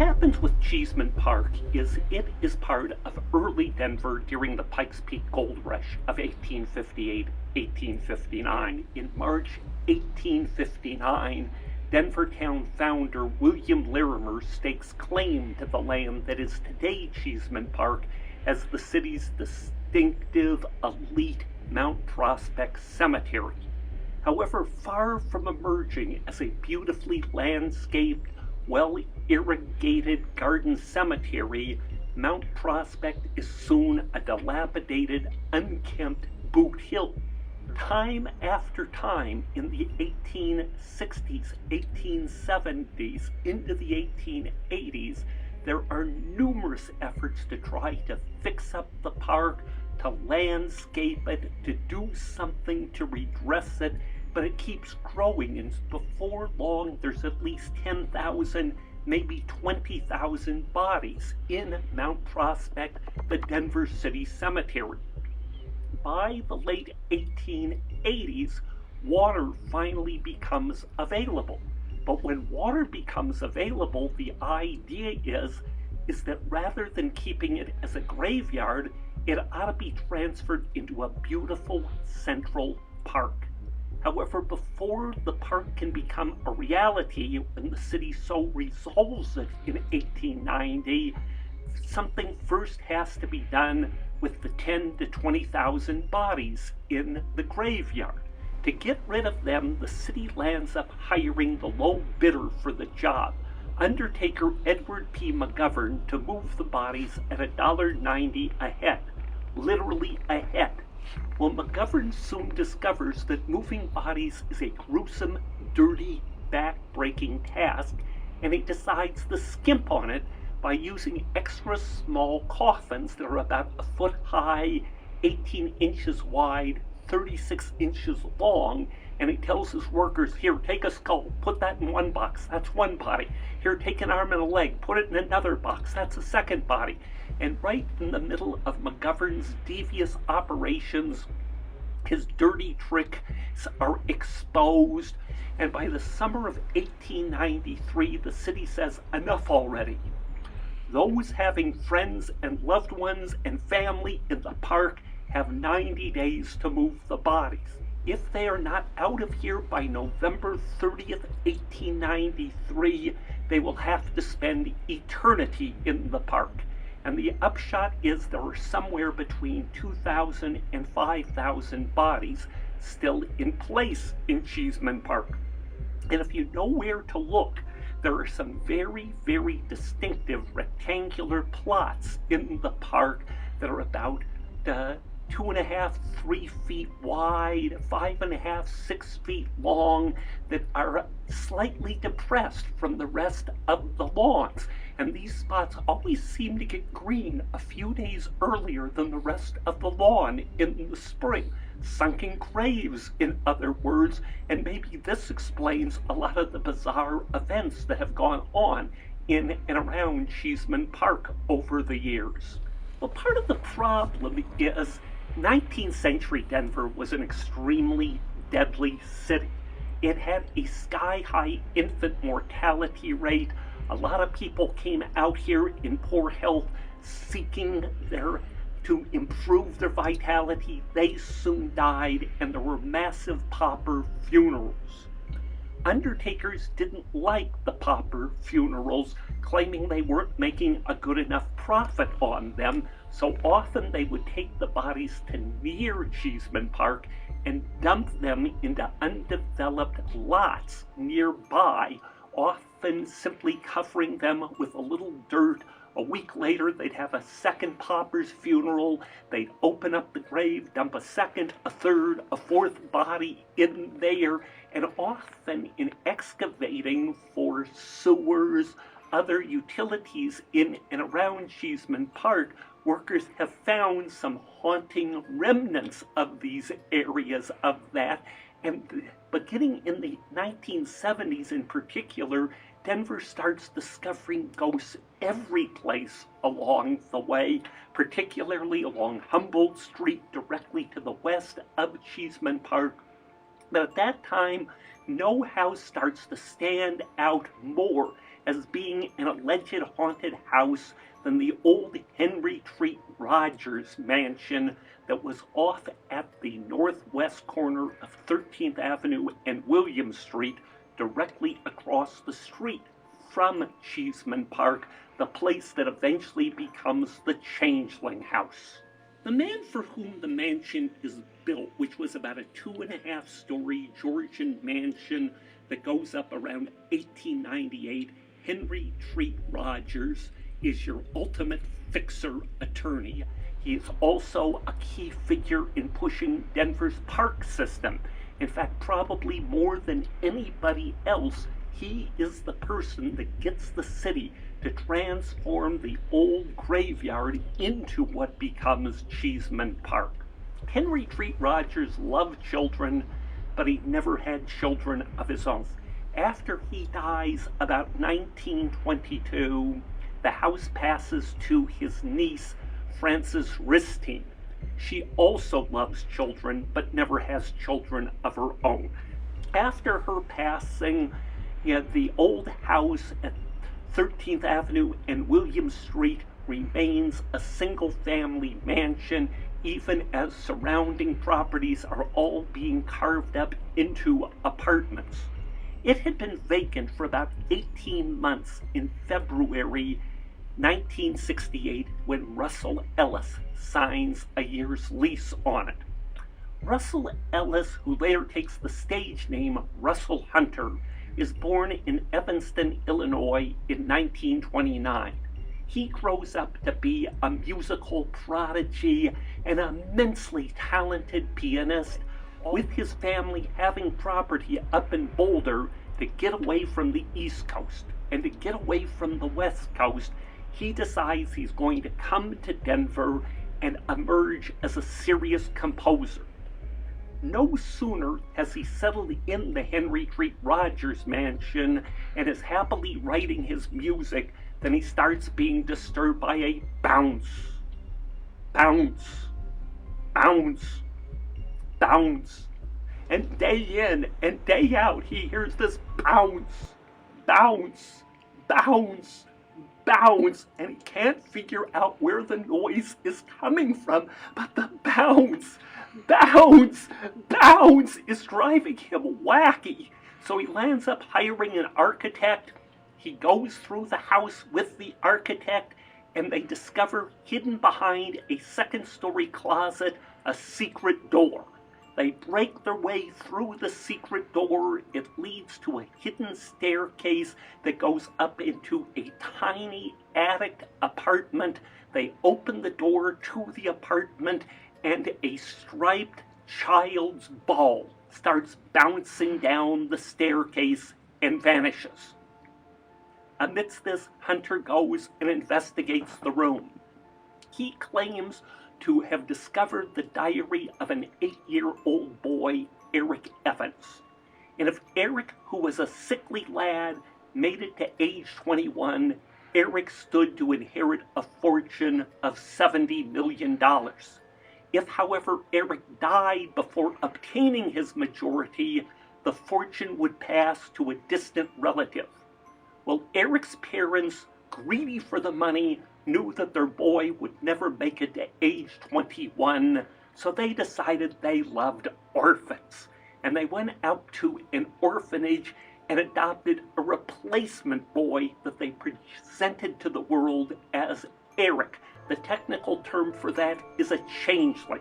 happens with Cheeseman Park is it is part of early Denver during the Pikes Peak Gold Rush of 1858-1859. In March 1859, Denver town founder William Larimer stakes claim to the land that is today Cheeseman Park as the city's distinctive elite Mount Prospect Cemetery. However, far from emerging as a beautifully landscaped, well-irrigated garden cemetery, Mount Prospect is soon a dilapidated, unkempt boot hill. Time after time in the 1860s, 1870s, into the 1880s, there are numerous efforts to try to fix up the park, to landscape it, to do something to redress it, but it keeps growing, and before long there's at least 10,000, maybe 20,000 bodies in Mount Prospect, the Denver City Cemetery. By the late 1880s, water finally becomes available. But when water becomes available, the idea is that rather than keeping it as a graveyard, it ought to be transferred into a beautiful central park. However, before the park can become a reality, when the city so resolves it in 1890, something first has to be done with the 10 to 20,000 bodies in the graveyard. To get rid of them, the city lands up hiring the low bidder for the job, undertaker Edward P. McGovern, to move the bodies at $1.90 a head. Literally a head. Well, McGovern soon discovers that moving bodies is a gruesome, dirty, back-breaking task, and he decides to skimp on it by using extra small coffins that are about a foot high, 18 inches wide, 36 inches long, and he tells his workers, here, take a skull, put that in one box, that's one body. Here, take an arm and a leg, put it in another box, that's a second body. And right in the middle of McGovern's devious operations, his dirty tricks are exposed, and by the summer of 1893, the city says, enough already. Those having friends and loved ones and family in the park have 90 days to move the bodies. If they are not out of here by November 30th, 1893, they will have to spend eternity in the park. And the upshot is there are somewhere between 2,000 and 5,000 bodies still in place in Cheeseman Park. And if you know where to look, there are some very, very distinctive rectangular plots in the park that are about 2.5, 3 feet wide, 5.5, 6 feet long, that are slightly depressed from the rest of the lawns. And these spots always seem to get green a few days earlier than the rest of the lawn in the spring. Sunken graves, in other words, and maybe this explains a lot of the bizarre events that have gone on in and around Cheeseman Park over the years. Well, part of the problem is 19th century Denver was an extremely deadly city. It had a sky-high infant mortality rate. A lot of people came out here in poor health seeking to improve their vitality. They soon died, and there were massive pauper funerals. Undertakers didn't like the pauper funerals, claiming they weren't making a good enough profit on them, so often they would take the bodies to near Cheeseman Park and dump them into undeveloped lots nearby, often simply covering them with a little dirt. A week later, they'd have a second pauper's funeral. They'd open up the grave, dump a second, a third, a fourth body in there, and often in excavating for sewers, other utilities in and around Cheeseman Park, workers have found some haunting remnants of these areas of that. And beginning in the 1970s in particular, Denver starts discovering ghosts every place along the way, particularly along Humboldt Street directly to the west of Cheeseman Park. But at that time, no house starts to stand out more as being an alleged haunted house than the old Henry Treat Rogers mansion that was off at the northwest corner of 13th Avenue and William Street, directly across the street from Cheeseman Park, the place that eventually becomes the Changeling house. The man for whom the mansion is built, which was about a 2.5-story Georgian mansion that goes up around 1898, Henry Treat Rogers, is your ultimate fixer attorney. He is also a key figure in pushing Denver's park system. In fact, probably more than anybody else, he is the person that gets the city to transform the old graveyard into what becomes Cheeseman Park. Henry Treat Rogers loved children, but he never had children of his own. After he dies about 1922, the house passes to his niece, Frances Ristine. She also loves children, but never has children of her own. After her passing, the old house at 13th Avenue and William Street remains a single-family mansion, even as surrounding properties are all being carved up into apartments. It had been vacant for about 18 months in February 1968 when Russell Ellis signs a year's lease on it. Russell Ellis, who later takes the stage name Russell Hunter, is born in Evanston, Illinois in 1929. He grows up to be a musical prodigy, an immensely talented pianist, with his family having property up in Boulder to get away from the East Coast. And to get away from the West Coast, he decides he's going to come to Denver and emerge as a serious composer. No sooner has he settled in the Henry Treat Rogers mansion and is happily writing his music than he starts being disturbed by a bounce, bounce, bounce, bounce. And day in and day out, he hears this bounce, bounce, bounce, bounce, and he can't figure out where the noise is coming from, but the bounce, bounce, bounce is driving him wacky. So he lands up hiring an architect. He goes through the house with the architect, and they discover hidden behind a second-story closet a secret door. They break their way through the secret door. It leads to a hidden staircase that goes up into a tiny attic apartment. They open the door to the apartment, and a striped child's ball starts bouncing down the staircase and vanishes. Amidst this, Hunter goes and investigates the room. He claims to have discovered the diary of an 8-year-old boy, Eric Evans. And if Eric, who was a sickly lad, made it to age 21, Eric stood to inherit a fortune of $70 million. If, however, Eric died before obtaining his majority, the fortune would pass to a distant relative. Well, Eric's parents, greedy for the money, knew that their boy would never make it to age 21, so they decided they loved orphans. And they went out to an orphanage and adopted a replacement boy that they presented to the world as Eric. The technical term for that is a changeling.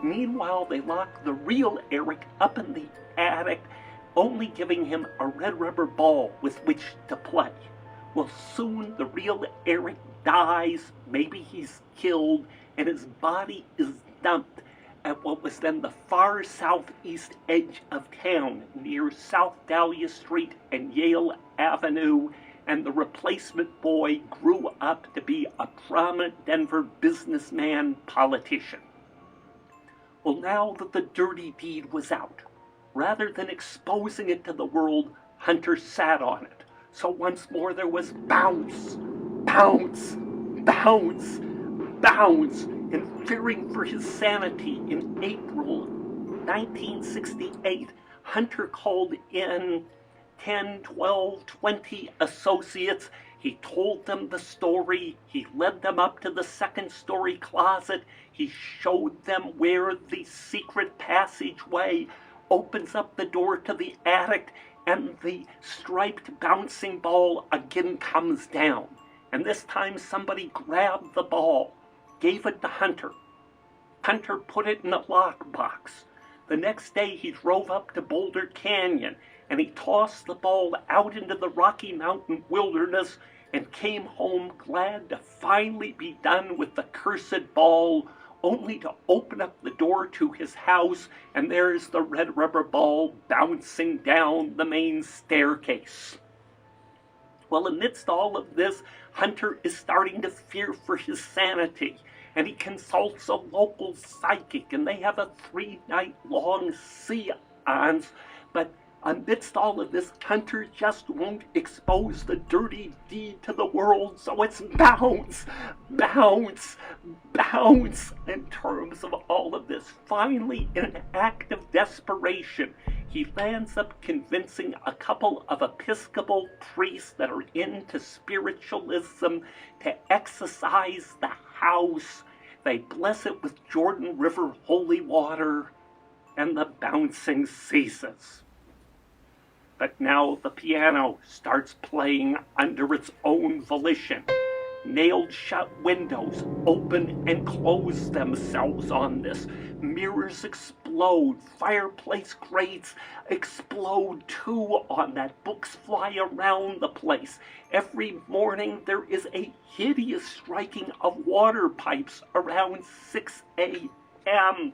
Meanwhile, they lock the real Eric up in the attic, only giving him a red rubber ball with which to play. Well, soon the real Eric dies, maybe he's killed, and his body is dumped at what was then the far southeast edge of town, near South Dahlia Street and Yale Avenue, and the replacement boy grew up to be a prominent Denver businessman politician. Well, now that the dirty deed was out, rather than exposing it to the world, Hunter sat on it. So once more there was bounce, bounce, bounce, bounce. And fearing for his sanity, in April 1968, Hunter called in 10, 12, 20 associates. He told them the story. He led them up to the second-story closet. He showed them where the secret passageway opens up the door to the attic, and the striped bouncing ball again comes down. And this time somebody grabbed the ball, gave it to Hunter. Hunter put it in a lockbox. The next day he drove up to Boulder Canyon, and he tossed the ball out into the Rocky Mountain wilderness and came home glad to finally be done with the cursed ball, only to open up the door to his house, and there's the red rubber ball bouncing down the main staircase. Well, amidst all of this, Hunter is starting to fear for his sanity, and he consults a local psychic, and they have a 3-night-long seance. But amidst all of this, Hunter just won't expose the dirty deed to the world, so it's bounce, bounce, bounce in terms of all of this. Finally, in an act of desperation, he lands up convincing a couple of Episcopal priests that are into spiritualism to exorcise the house. They bless it with Jordan River holy water, and the bouncing ceases. But now the piano starts playing under its own volition. Nailed shut windows open and close themselves on this. Mirrors explode. Fireplace grates explode too on that. Books fly around the place. Every morning there is a hideous striking of water pipes around 6 a.m.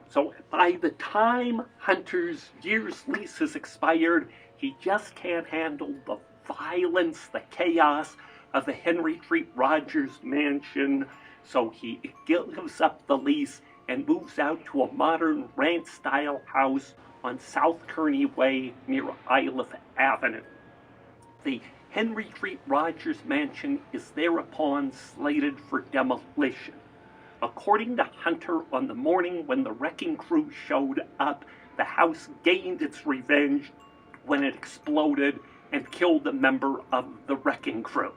So by the time Hunter's year's lease has expired, he just can't handle the violence, the chaos of the Henry Treat Rogers mansion, so he gives up the lease and moves out to a modern ranch-style house on South Kearney Way near Iliff Avenue. The Henry Treat Rogers mansion is thereupon slated for demolition. According to Hunter, on the morning when the wrecking crew showed up, the house gained its revenge when it exploded and killed a member of the wrecking crew.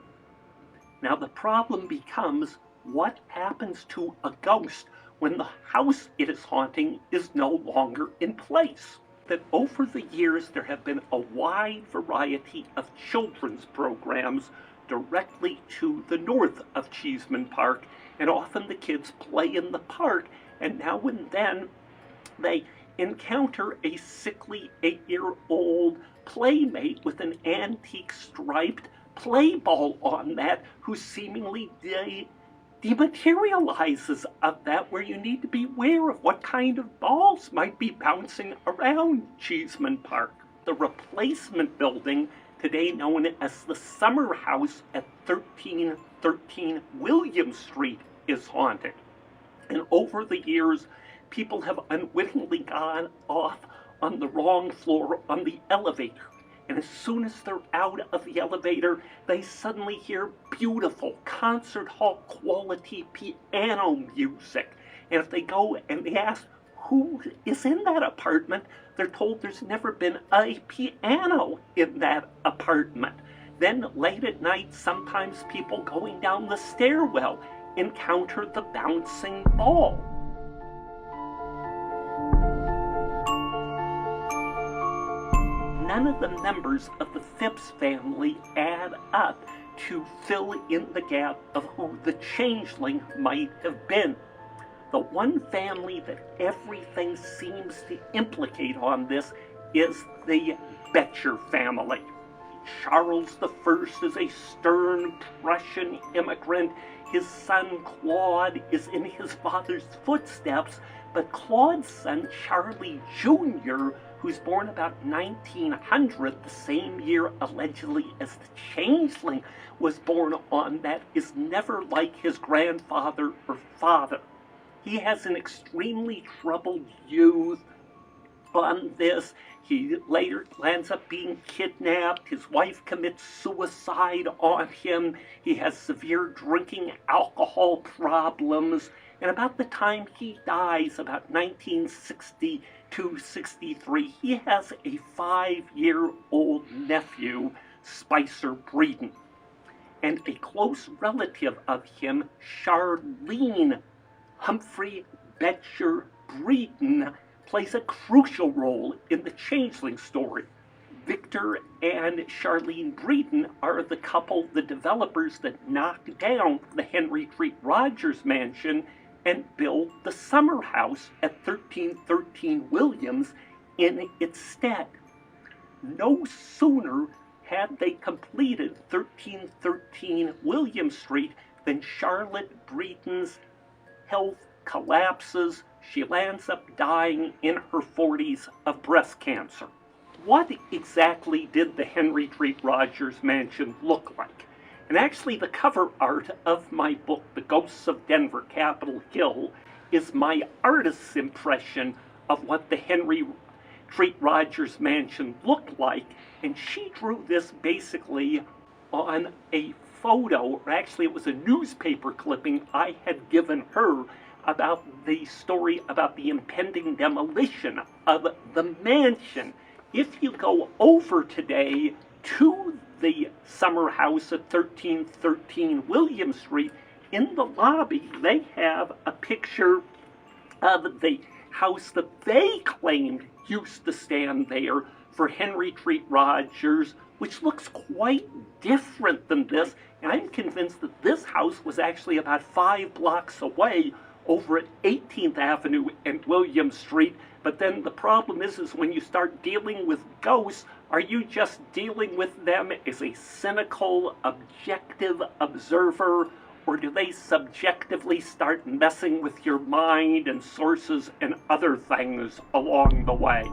Now the problem becomes, what happens to a ghost when the house it is haunting is no longer in place? That over the years there have been a wide variety of children's programs directly to the north of Cheeseman Park, and often the kids play in the park, and now and then they encounter a sickly 8-year-old playmate with an antique striped play ball on that, who seemingly dematerializes of that, where you need to be aware of what kind of balls might be bouncing around Cheeseman Park. The replacement building, today known as the Summer House at 1313 William Street, is haunted. And over the years, people have unwittingly gone off on the wrong floor on the elevator. And as soon as they're out of the elevator, they suddenly hear beautiful concert hall quality piano music. And if they go and they ask who is in that apartment, they're told there's never been a piano in that apartment. Then late at night, sometimes people going down the stairwell encounter the bouncing ball. None of the members of the Phipps family add up to fill in the gap of who the Changeling might have been. The one family that everything seems to implicate on this is the Betcher family. Charles I is a stern Prussian immigrant. His son Claude is in his father's footsteps, but Claude's son Charlie Jr., who's born about 1900, the same year allegedly as the Changeling was born on, that is never like his grandfather or father. He has an extremely troubled youth, on this. He later ends up being kidnapped. His wife commits suicide on him. He has severe drinking alcohol problems. And about the time he dies, about 1962-63, he has a 5-year-old nephew, Spicer Breeden. And a close relative of him, Charlene Humphrey Betcher Breeden, plays a crucial role in the Changeling story. Victor and Charlene Breeden are the couple, the developers that knocked down the Henry Treat Rogers mansion and built the summer house at 1313 Williams in its stead. No sooner had they completed 1313 William Street than Charlotte Breeden's health collapses. She lands up dying in her 40s of breast cancer. What exactly did the Henry Treat Rogers mansion look like? And actually the cover art of my book, The Ghosts of Denver, Capitol Hill, is my artist's impression of what the Henry Treat Rogers mansion looked like. And she drew this basically on a photo, or actually it was a newspaper clipping I had given her about the story about the impending demolition of the mansion. If you go over today to the summer house at 1313 William Street, in the lobby they have a picture of the house that they claimed used to stand there for Henry Treat Rogers, which looks quite different than this. And I'm convinced that this house was actually about 5 blocks away over at 18th Avenue and William Street. But then the problem is when you start dealing with ghosts, are you just dealing with them as a cynical, objective observer, or do they subjectively start messing with your mind and sources and other things along the way?